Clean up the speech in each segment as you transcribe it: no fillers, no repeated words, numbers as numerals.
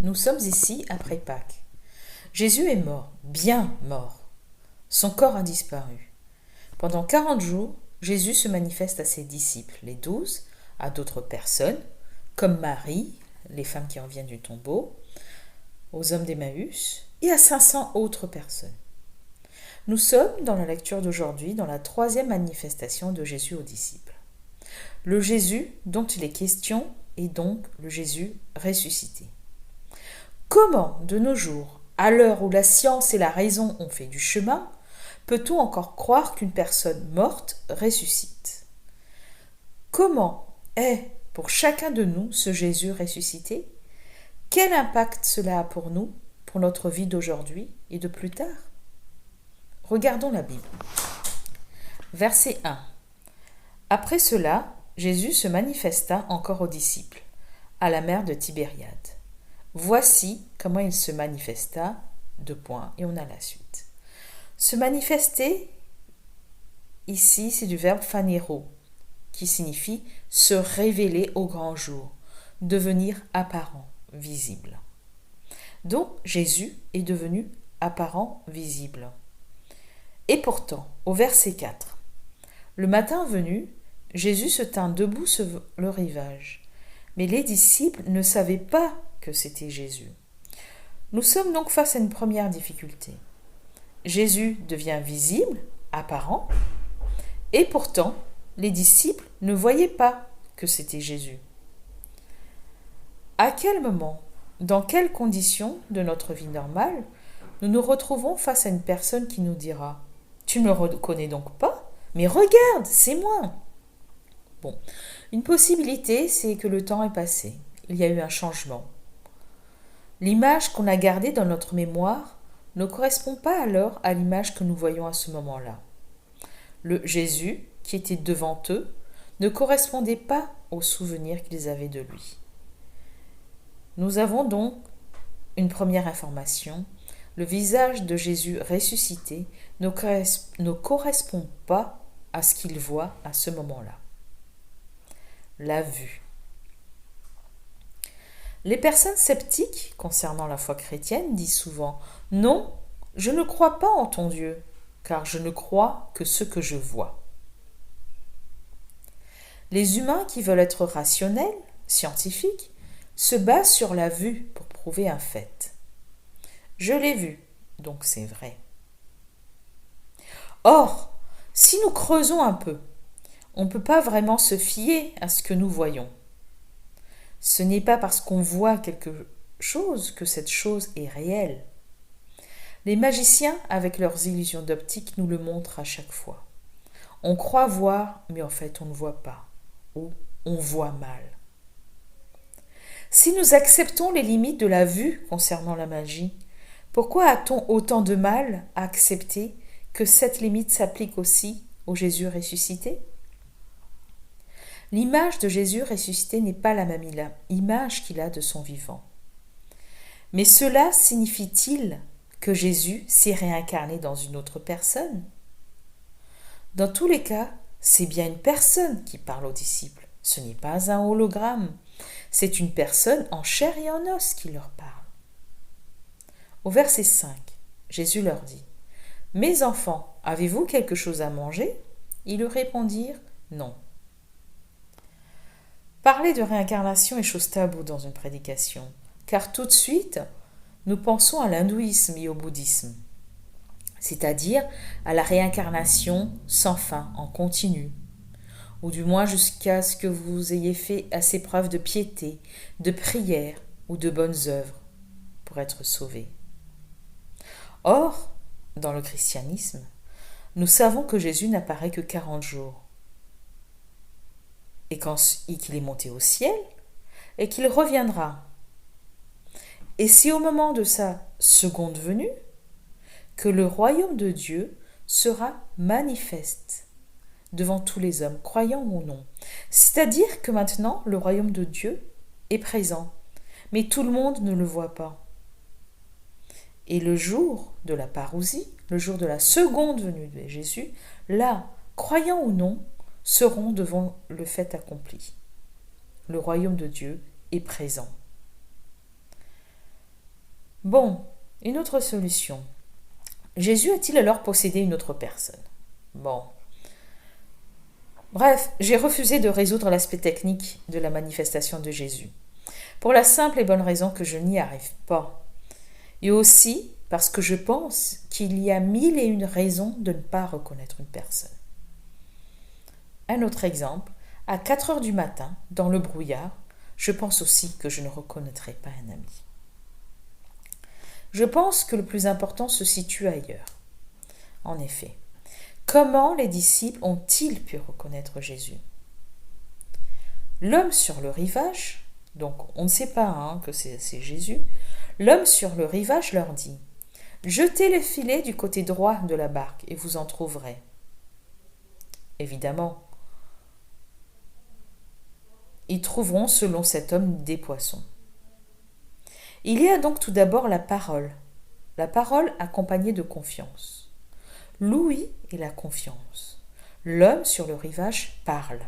Nous sommes ici après Pâques. Jésus est mort, bien mort. Son corps a disparu. Pendant 40 jours, Jésus se manifeste à ses disciples, les 12, à d'autres personnes, comme Marie, les femmes qui reviennent du tombeau, aux hommes d'Emmaüs, et à 500 autres personnes. Nous sommes, dans la lecture d'aujourd'hui, dans la 3e manifestation de Jésus aux disciples. Le Jésus dont il est question est donc le Jésus ressuscité. Comment, de nos jours, à l'heure où la science et la raison ont fait du chemin, peut-on encore croire qu'une personne morte ressuscite ? Comment est, pour chacun de nous, ce Jésus ressuscité ? Quel impact cela a pour nous, pour notre vie d'aujourd'hui et de plus tard ? Regardons la Bible. Verset 1. Après cela, Jésus se manifesta encore aux disciples, à la mer de Tibériade. Voici comment il se manifesta, et on a la suite. Se manifester, ici, c'est du verbe phanero, qui signifie se révéler au grand jour, devenir apparent, visible. Donc, Jésus est devenu apparent, visible. Et pourtant, au verset 4, le matin venu, Jésus se tint debout sur le rivage, mais les disciples ne savaient pas que c'était Jésus. Nous sommes donc face à une première difficulté. Jésus devient visible, apparent, et pourtant, les disciples ne voyaient pas que c'était Jésus. À quel moment, dans quelles conditions de notre vie normale, nous nous retrouvons face à une personne qui nous dira « Tu ne me reconnais donc pas ? Mais regarde, c'est moi !» Bon, une possibilité, c'est que le temps est passé. Il y a eu un changement. L'image qu'on a gardée dans notre mémoire ne correspond pas alors à l'image que nous voyons à ce moment-là. Le Jésus, qui était devant eux, ne correspondait pas aux souvenirs qu'ils avaient de lui. Nous avons donc une première information. Le visage de Jésus ressuscité ne correspond pas à ce qu'il voit à ce moment-là. La vue. Les personnes sceptiques concernant la foi chrétienne disent souvent « Non, je ne crois pas en ton Dieu, car je ne crois que ce que je vois. » Les humains qui veulent être rationnels, scientifiques, se basent sur la vue pour prouver un fait. Je l'ai vu, donc c'est vrai. Or, si nous creusons un peu, on ne peut pas vraiment se fier à ce que nous voyons. Ce n'est pas parce qu'on voit quelque chose que cette chose est réelle. Les magiciens, avec leurs illusions d'optique, nous le montrent à chaque fois. On croit voir, mais en fait on ne voit pas, ou on voit mal. Si nous acceptons les limites de la vue concernant la magie, pourquoi a-t-on autant de mal à accepter que cette limite s'applique aussi au Jésus ressuscité ? L'image de Jésus ressuscité n'est pas la même image qu'il a de son vivant. Mais cela signifie-t-il que Jésus s'est réincarné dans une autre personne ? Dans tous les cas, c'est bien une personne qui parle aux disciples. Ce n'est pas un hologramme. C'est une personne en chair et en os qui leur parle. Au verset 5, Jésus leur dit « Mes enfants, avez-vous quelque chose à manger ?» Ils lui répondirent « Non ». Parler de réincarnation est chose taboue dans une prédication, car tout de suite, nous pensons à l'hindouisme et au bouddhisme, c'est-à-dire à la réincarnation sans fin, en continu, ou du moins jusqu'à ce que vous ayez fait assez preuve de piété, de prière ou de bonnes œuvres pour être sauvés. Or, dans le christianisme, nous savons que Jésus n'apparaît que 40 jours, et qu'il est monté au ciel, et qu'il reviendra. Et c'est au moment de sa seconde venue que le royaume de Dieu sera manifeste devant tous les hommes, croyants ou non. C'est-à-dire que maintenant, le royaume de Dieu est présent, mais tout le monde ne le voit pas. Et le jour de la parousie, le jour de la seconde venue de Jésus, là, croyants ou non, seront devant le fait accompli. Le royaume de Dieu est présent. Bon, une autre solution. Jésus a-t-il alors possédé une autre personne? Bon. Bref, j'ai refusé de résoudre l'aspect technique de la manifestation de Jésus, pour la simple et bonne raison que je n'y arrive pas. Et aussi parce que je pense qu'il y a 1001 raisons de ne pas reconnaître une personne. Un autre exemple, à 4 heures du matin, dans le brouillard, je pense aussi que je ne reconnaîtrai pas un ami. Je pense que le plus important se situe ailleurs. En effet, comment les disciples ont-ils pu reconnaître Jésus? L'homme sur le rivage, donc on ne sait pas que c'est Jésus, l'homme sur le rivage leur dit « Jetez le filet du côté droit de la barque et vous en trouverez. » Évidemment, ils trouveront selon cet homme des poissons. Il y a donc tout d'abord la parole accompagnée de confiance. L'ouïe et la confiance. L'homme sur le rivage parle.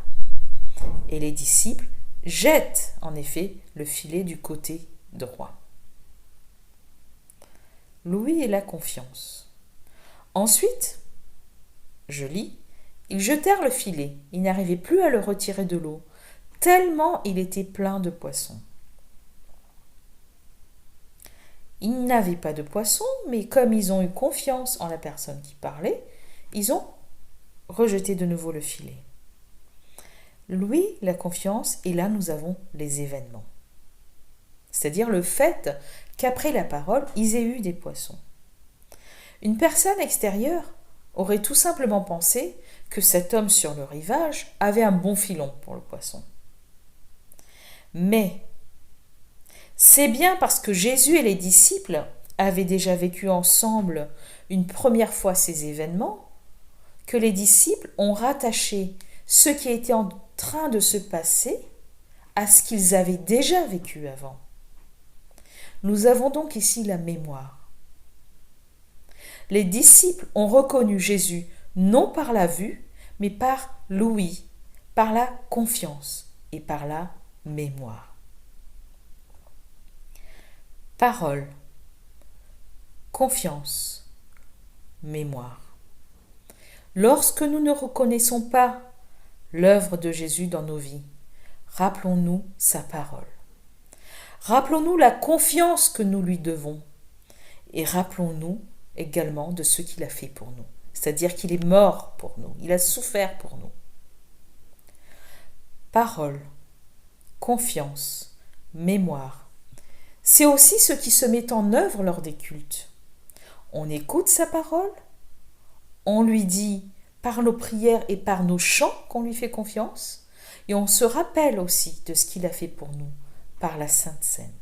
Et les disciples jettent en effet le filet du côté droit. L'ouïe et la confiance. Ensuite, je lis, ils jetèrent le filet. Ils n'arrivaient plus à le retirer de l'eau, tellement il était plein de poissons. Ils n'avaient pas de poissons, mais comme ils ont eu confiance en la personne qui parlait, ils ont rejeté de nouveau le filet. L'ouïe, la confiance, et là nous avons les événements. C'est-à-dire le fait qu'après la parole, ils aient eu des poissons. Une personne extérieure aurait tout simplement pensé que cet homme sur le rivage avait un bon filon pour le poisson. Mais c'est bien parce que Jésus et les disciples avaient déjà vécu ensemble une première fois ces événements que les disciples ont rattaché ce qui était en train de se passer à ce qu'ils avaient déjà vécu avant. Nous avons donc ici la mémoire. Les disciples ont reconnu Jésus non par la vue, mais par l'ouïe, par la confiance et par la mémoire. Parole, confiance, mémoire. Lorsque nous ne reconnaissons pas l'œuvre de Jésus dans nos vies, rappelons-nous sa parole. Rappelons-nous la confiance que nous lui devons et rappelons-nous également de ce qu'il a fait pour nous. C'est-à-dire qu'il est mort pour nous, il a souffert pour nous. Parole, confiance, mémoire. C'est aussi ce qui se met en œuvre lors des cultes. On écoute sa parole, on lui dit par nos prières et par nos chants qu'on lui fait confiance, et on se rappelle aussi de ce qu'il a fait pour nous par la Sainte Seine.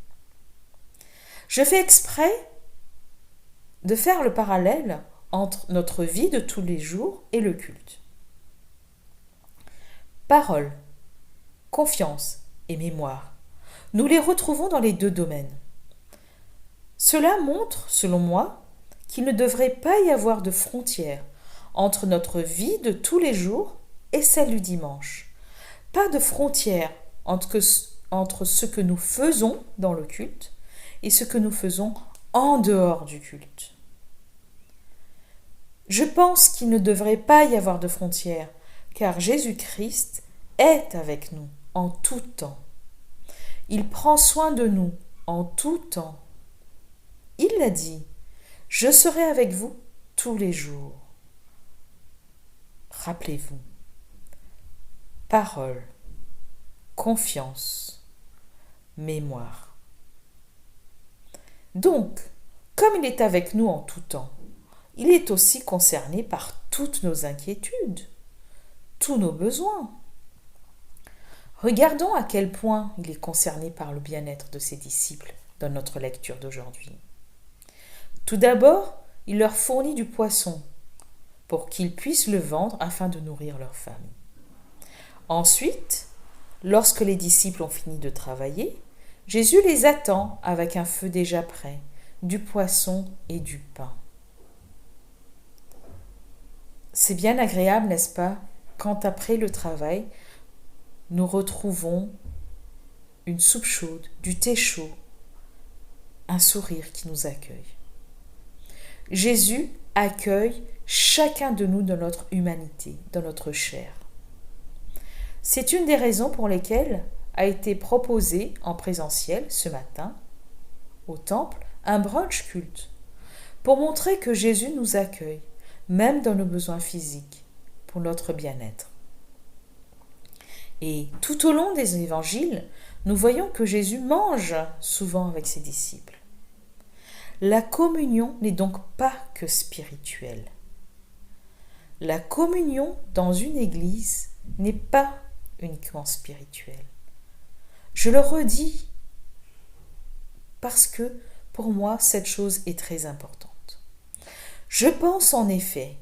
Je fais exprès de faire le parallèle entre notre vie de tous les jours et le culte. Parole, confiance et mémoire. Nous les retrouvons dans les deux domaines. Cela montre, selon moi, qu'il ne devrait pas y avoir de frontière entre notre vie de tous les jours et celle du dimanche. Pas de frontière entre ce que nous faisons dans le culte et ce que nous faisons en dehors du culte. Je pense qu'il ne devrait pas y avoir de frontière, car Jésus-Christ est avec nous en tout temps. Il prend soin de nous en tout temps. Il l'a dit, « Je serai avec vous tous les jours. » Rappelez-vous, parole, confiance, mémoire. Donc, comme il est avec nous en tout temps, il est aussi concerné par toutes nos inquiétudes, tous nos besoins. Regardons à quel point il est concerné par le bien-être de ses disciples dans notre lecture d'aujourd'hui. Tout d'abord, il leur fournit du poisson pour qu'ils puissent le vendre afin de nourrir leur famille. Ensuite, lorsque les disciples ont fini de travailler, Jésus les attend avec un feu déjà prêt, du poisson et du pain. C'est bien agréable, n'est-ce pas, quand après le travail, nous retrouvons une soupe chaude, du thé chaud, un sourire qui nous accueille. Jésus accueille chacun de nous dans notre humanité, dans notre chair. C'est une des raisons pour lesquelles a été proposé en présentiel ce matin, au temple, un brunch culte, pour montrer que Jésus nous accueille, même dans nos besoins physiques, pour notre bien-être. Et tout au long des évangiles, nous voyons que Jésus mange souvent avec ses disciples. La communion n'est donc pas que spirituelle. La communion dans une église n'est pas uniquement spirituelle. Je le redis parce que pour moi, cette chose est très importante. Je pense en effet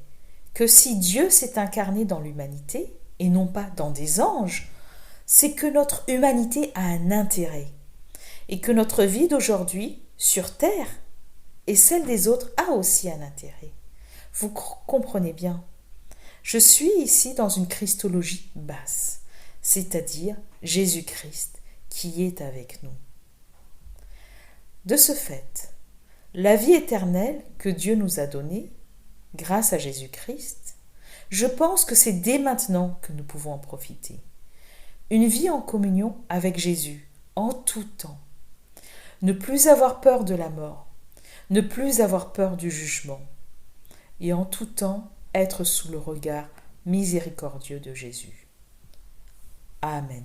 que si Dieu s'est incarné dans l'humanité, et non pas dans des anges, c'est que notre humanité a un intérêt, et que notre vie d'aujourd'hui, sur Terre, et celle des autres a aussi un intérêt. Vous comprenez bien. Je suis ici dans une christologie basse, c'est-à-dire Jésus-Christ qui est avec nous. De ce fait, la vie éternelle que Dieu nous a donnée, grâce à Jésus-Christ, je pense que c'est dès maintenant que nous pouvons en profiter. Une vie en communion avec Jésus, en tout temps. Ne plus avoir peur de la mort, ne plus avoir peur du jugement, et en tout temps être sous le regard miséricordieux de Jésus. Amen.